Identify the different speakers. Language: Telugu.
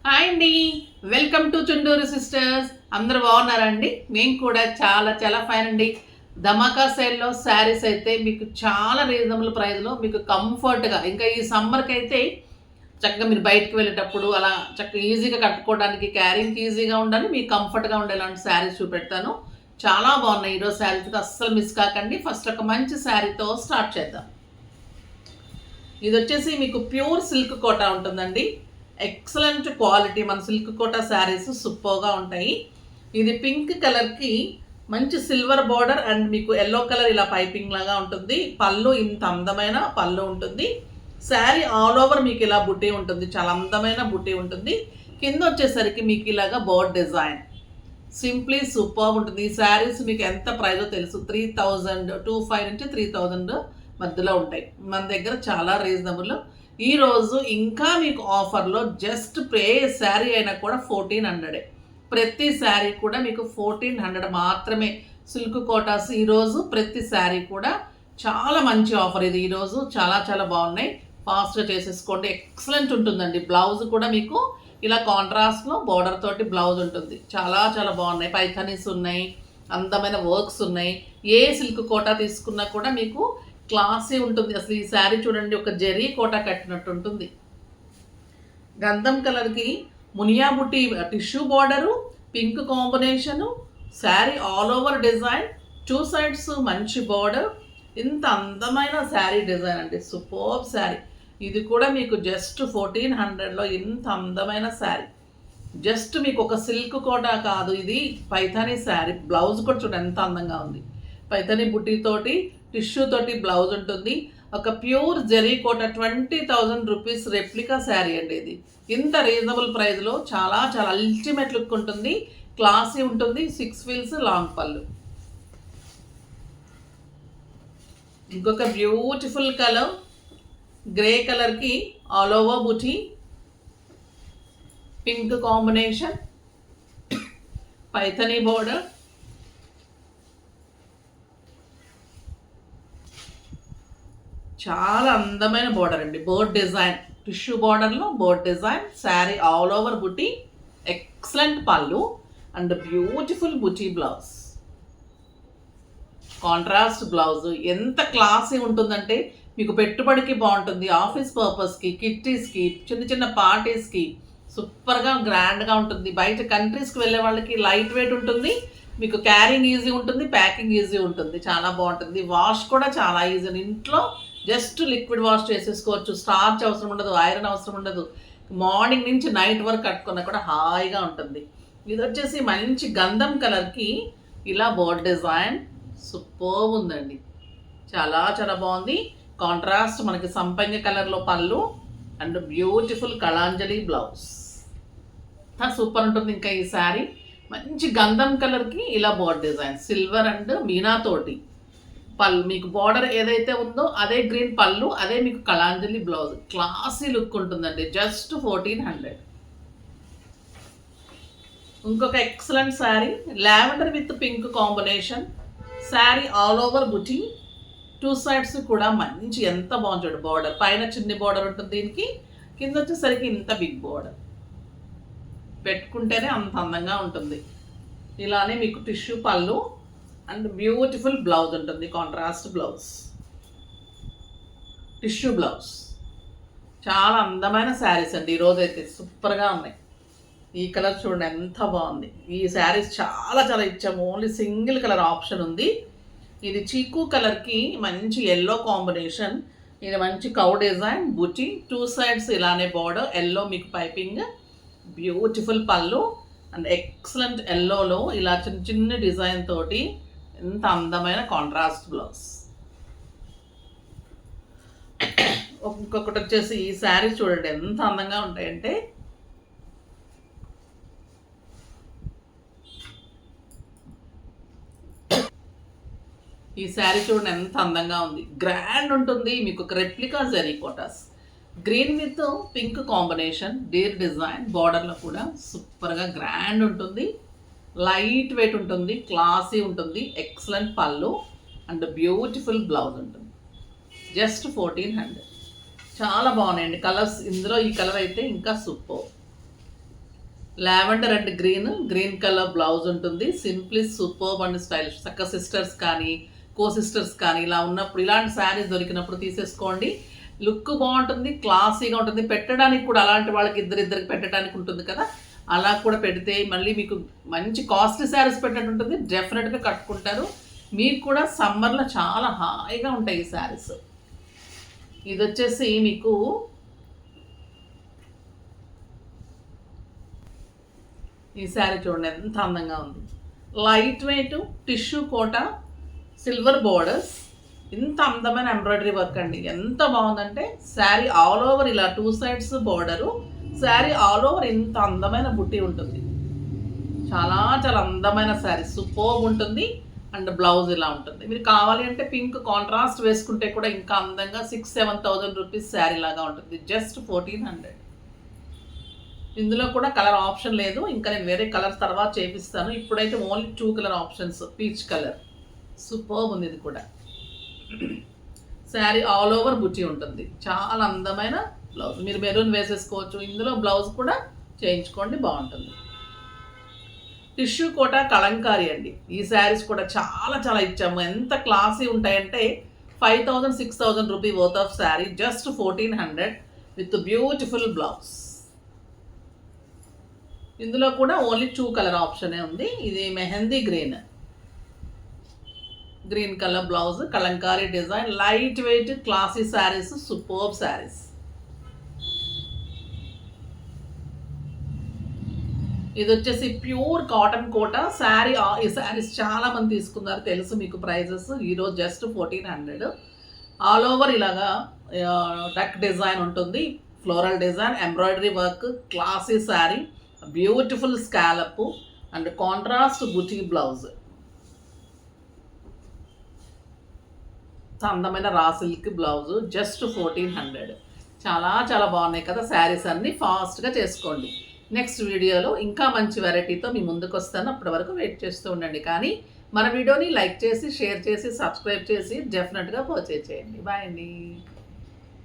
Speaker 1: హాయ్ అండి, వెల్కమ్ టు చుండూరు సిస్టర్స్. అందరూ బాగున్నారా అండి? మేము కూడా చాలా చాలా ఫైన్ అండి. ధమాకా సేల్లో శారీస్ అయితే మీకు చాలా రీజనబుల్ ప్రైస్లో మీకు కంఫర్ట్గా, ఇంకా ఈ సమ్మర్కి అయితే చక్కగా మీరు బయటకు వెళ్ళేటప్పుడు అలా చక్కగా ఈజీగా కట్టుకోవడానికి, క్యారింగ్కి ఈజీగా ఉండాలి, మీకు కంఫర్ట్గా ఉండేలాంటి శారీస్ చూపెడతాను. చాలా బాగున్నాయి ఈరోజు శారీస్, అస్సలు మిస్ కాకండి. ఫస్ట్ ఒక మంచి శారీతో స్టార్ట్ చేద్దాం. ఇది వచ్చేసి మీకు ప్యూర్ సిల్క్ కోటా ఉంటుందండి. ఎక్సలెంట్ క్వాలిటీ, మన సిల్క్ కోటా శారీస్ సూపర్గా ఉంటాయి. ఇది పింక్ కలర్కి మంచి సిల్వర్ బార్డర్ అండ్ మీకు ఎల్లో కలర్ ఇలా పైపింగ్ లాగా ఉంటుంది. పళ్ళు ఇంత అందమైన పళ్ళు ఉంటుంది. శారీ ఆల్ ఓవర్ మీకు ఇలా బుట్టి ఉంటుంది, చాలా అందమైన బుట్టి ఉంటుంది. కింద వచ్చేసరికి మీకు ఇలాగా బోర్డ్ డిజైన్ సింప్లీ సూపర్ ఉంటుంది. ఈ శారీస్ మీకు ఎంత ప్రైజో తెలుసు, 3000 నుంచి 3000 మధ్యలో ఉంటాయి. మన దగ్గర చాలా రీజనబుల్. ఈరోజు ఇంకా మీకు ఆఫర్లో జస్ట్ పే శారీ అయినా కూడా 1400. ప్రతి శారీ కూడా మీకు 1400 మాత్రమే. సిల్క్ కోటాస్ ఈరోజు ప్రతి శారీ కూడా చాలా మంచి ఆఫర్. ఇది ఈరోజు చాలా చాలా బాగున్నాయి, ఫాస్ట్గా చేసేసుకోండి. ఎక్సలెంట్ ఉంటుందండి. బ్లౌజ్ కూడా మీకు ఇలా కాంట్రాస్ట్లో బోర్డర్ తోటి బ్లౌజ్ ఉంటుంది. చాలా చాలా బాగున్నాయి. పైథానీస్ ఉన్నాయి, అందమైన వర్క్స్ ఉన్నాయి. ఏ సిల్క్ కోటా తీసుకున్నా కూడా మీకు క్లాసీ ఉంటుంది. అసలు ఈ శారీ చూడండి, ఒక జెరీ కోట కట్టినట్టు ఉంటుంది. గంధం కలర్కి మునియా బుట్టి tissue border, pink combination, sari all over design, 2 sides మంచి బార్డర్. ఇంత అందమైన శారీ డిజైన్ అండి, సూపర్ శారీ. ఇది కూడా మీకు జస్ట్ 1400లో ఇంత అందమైన శారీ. జస్ట్ మీకు ఒక సిల్క్ కోట కాదు, ఇది పైథానీ శారీ. బ్లౌజ్ కూడా చూడండి ఎంత అందంగా ఉంది. పైథానీ బుట్టితోటి టిష్యూ తోటి బ్లౌజ్ ఉంటుంది. ఒక ప్యూర్ జెరీ కోట 20,000 రూపీస్ రెప్లికా శారీ అండి. ఇది ఇంత రీజనబుల్ ప్రైస్లో చాలా చాలా అల్టిమేట్ లుక్ ఉంటుంది, క్లాసీ ఉంటుంది. 6 ఫీల్స్ లాంగ్ పళ్ళు. ఇంకొక బ్యూటిఫుల్ కలర్ గ్రే కలర్కి ఆల్ ఓవర్ బుటీ, పింక్ కాంబినేషన్, పైథానీ బోర్డర్, చాలా అందమైన బోర్డర్ అండి. బోర్డ్ డిజైన్, టిష్యూ బార్డర్లో board design, sari all over buti, excellent pallu and beautiful buti blouse, contrast blouse. ఎంత క్లాసీ ఉంటుందంటే మీకు పెట్టుబడికి బాగుంటుంది, ఆఫీస్ పర్పస్కి, కిట్టీస్కి, చిన్న చిన్న పార్టీస్కి సూపర్గా గ్రాండ్గా ఉంటుంది. బయట కంట్రీస్కి వెళ్ళే వాళ్ళకి లైట్ వెయిట్ ఉంటుంది, మీకు క్యారింగ్ ఈజీ ఉంటుంది, ప్యాకింగ్ ఈజీ ఉంటుంది, చాలా బాగుంటుంది. వాష్ కూడా చాలా ఈజీ. ఇంట్లో జస్ట్ లిక్విడ్ వాష్ చేసేసుకోవచ్చు. స్టార్చ్ అవసరం ఉండదు, ఐరన్ అవసరం ఉండదు. మార్నింగ్ నుంచి నైట్ వరకు కట్టుకున్నా కూడా హాయిగా ఉంటుంది. ఇది వచ్చేసి మంచి గంధం కలర్కి ఇలా బోర్డ్ డిజైన్ సూపర్ ఉందండి, చాలా చాలా బాగుంది. కాంట్రాస్ట్ మనకి సంపంగి కలర్లో పళ్ళు and beautiful Kalanjali blouse, super ఉంటుంది. ఇంకా ఈ శారీ మంచి గంధం కలర్కి ఇలా బోర్డ్ డిజైన్, సిల్వర్ అండ్ మీనాతోటి పళ్ళు. మీకు బార్డర్ ఏదైతే ఉందో అదే గ్రీన్ పళ్ళు, అదే మీకు కళాంజలి బ్లౌజ్. క్లాసీ లుక్ ఉంటుందండి, జస్ట్ 1400. ఇంకొక excellent sari lavender with pink combination, sari all over buti, 2 sides కూడా మంచి ఎంత బాగుంది చూడు. బార్డర్ పైన చిన్ని బార్డర్ ఉంటుంది, దీనికి కింద వచ్చేసరికి ఇంత బిగ్ బార్డర్. పెట్టుకుంటేనే అంత అందంగా ఉంటుంది. ఇలానే మీకు టిష్యూ పళ్ళు అండ్ బ్యూటిఫుల్ బ్లౌజ్ ఉంటుంది, కాంట్రాస్ట్ బ్లౌజ్, టిష్యూ బ్లౌజ్. చాలా అందమైన శారీస్ అండి ఈరోజు అయితే, సూపర్గా ఉన్నాయి. ఈ కలర్ చూడండి ఎంత బాగుంది. ఈ శారీస్ చాలా చాలా ఇచ్చాము, ఓన్లీ సింగిల్ కలర్ ఆప్షన్ ఉంది. ఇది చీకు కలర్కి మంచి ఎల్లో కాంబినేషన్, ఇది మంచి కౌ డిజైన్ బుటీ, 2 సైడ్స్ ఇలానే బార్డర్, ఎల్లో మీకు పైపింగ్, బ్యూటిఫుల్ పళ్ళు అండ్ ఎక్సలెంట్ ఎల్లోలో ఇలా చిన్న చిన్న డిజైన్ తోటి ఎంత అందమైన కాంట్రాస్ట్ బ్లౌజ్. ఇంకొకటి వచ్చేసి ఈ శారీ చూడండి ఎంత అందంగా ఉంటాయంటే, ఈ శారీ చూడండి ఎంత అందంగా ఉంది, గ్రాండ్ ఉంటుంది. మీకు ఒక రెప్లికా జరీ కోటాస్, green with pink combination, deer design, బార్డర్లో కూడా సూపర్గా గ్రాండ్ ఉంటుంది. లైట్ వెయిట్ ఉంటుంది, క్లాసీ ఉంటుంది, excellent pallu and beautiful blouse ఉంటుంది. జస్ట్ 1400. చాలా బాగున్నాయండి కలర్స్. ఇందులో ఈ కలర్ అయితే ఇంకా super. Lavender and green colour blouse ఉంటుంది. Simply superb and stylish. చక్క సిస్టర్స్ కానీ సిస్టర్స్ కానీ ఇలా ఉన్నప్పుడు ఇలాంటి శారీస్ దొరికినప్పుడు తీసేసుకోండి. లుక్ బాగుంటుంది, క్లాసీగా ఉంటుంది. పెట్టడానికి కూడా అలాంటి వాళ్ళకి ఇద్దరికి పెట్టడానికి ఉంటుంది కదా, అలా కూడా పెడితే మళ్ళీ మీకు మంచి కాస్ట్లీ శారీస్ పెట్టినట్టు ఉంటుంది. డెఫినెట్గా కట్టుకుంటారు. మీకు కూడా సమ్మర్లో చాలా హాయిగా ఉంటాయి ఈ శారీస్. ఇది వచ్చేసి మీకు ఈ శారీ చూడండి ఎంత అందంగా ఉంది. లైట్ వెయిట్ టిష్యూ కోట, సిల్వర్ బోర్డర్స్, ఇంత అందమైన ఎంబ్రాయిడరీ వర్క్ అండి. ఎంత బాగుందంటే శారీ ఆల్ ఓవర్ ఇలా 2 sides border, sari all over ఇంత అందమైన బుట్టి ఉంటుంది. చాలా చాలా అందమైన శారీ, సూపర్బ్ ఉంటుంది. అండ్ బ్లౌజ్ ఇలా ఉంటుంది. మీరు కావాలి అంటే పింక్ కాంట్రాస్ట్ వేసుకుంటే కూడా ఇంకా అందంగా 6,000-7,000 రూపీస్ శారీ లాగా ఉంటుంది. జస్ట్ 1,400. ఇందులో కూడా కలర్ ఆప్షన్ లేదు. ఇంకా నేను వేరే కలర్స్ తర్వాత చేపిస్తాను. ఇప్పుడైతే only 2 colour options. Peach colour superb ఉంది. ఇది కూడా శారీ ఆల్ ఓవర్ బుట్టి ఉంటుంది. చాలా అందమైన బ్లౌజ్. మీరు మెరూన్ వేసేసుకోవచ్చు. ఇందులో బ్లౌజ్ కూడా చేయించుకోండి, బాగుంటుంది. టిష్యూ కోట కలంకారీ అండి. ఈ శారీస్ కూడా చాలా చాలా ఇచ్చాము. ఎంత క్లాసీ ఉంటాయంటే 5,000-6,000 rupee worth of sari just 1,400 with beautiful blouse. ఇందులో కూడా ఓన్లీ 2 కలర్ ఆప్షనే ఉంది. ఇది mehndi green colour blouse, Kalamkari design, light weight classy saris, superb saris. ఇది వచ్చేసి ప్యూర్ కాటన్ కోట శారీ. ఈ శారీస్ చాలా మంది తీసుకున్నారు, తెలుసు మీకు ప్రైజెస్. ఈరోజు జస్ట్ 1,400. ఆల్ ఓవర్ ఇలాగా డక్ డిజైన్ ఉంటుంది, floral design, embroidery work, classy sari, beautiful scallop and contrast buti blouse. అందమైన రా సిల్క్ బ్లౌజ్ జస్ట్ 1,400. చాలా చాలా బాగున్నాయి కదా శారీస్ అన్నీ. ఫాస్ట్గా చేసుకోండి. నెక్స్ట్ వీడియోలో ఇంకా మంచి వెరైటీతో మీ ముందుకు వస్తాను. అప్పటి వరకు వెయిట్ చేస్తూ ఉండండి. కానీ మన వీడియోని లైక్ చేసి, షేర్ చేసి, సబ్స్క్రైబ్ చేసి డెఫినెట్గా పర్చేజ్ చేయండి. బాయ్ అండి.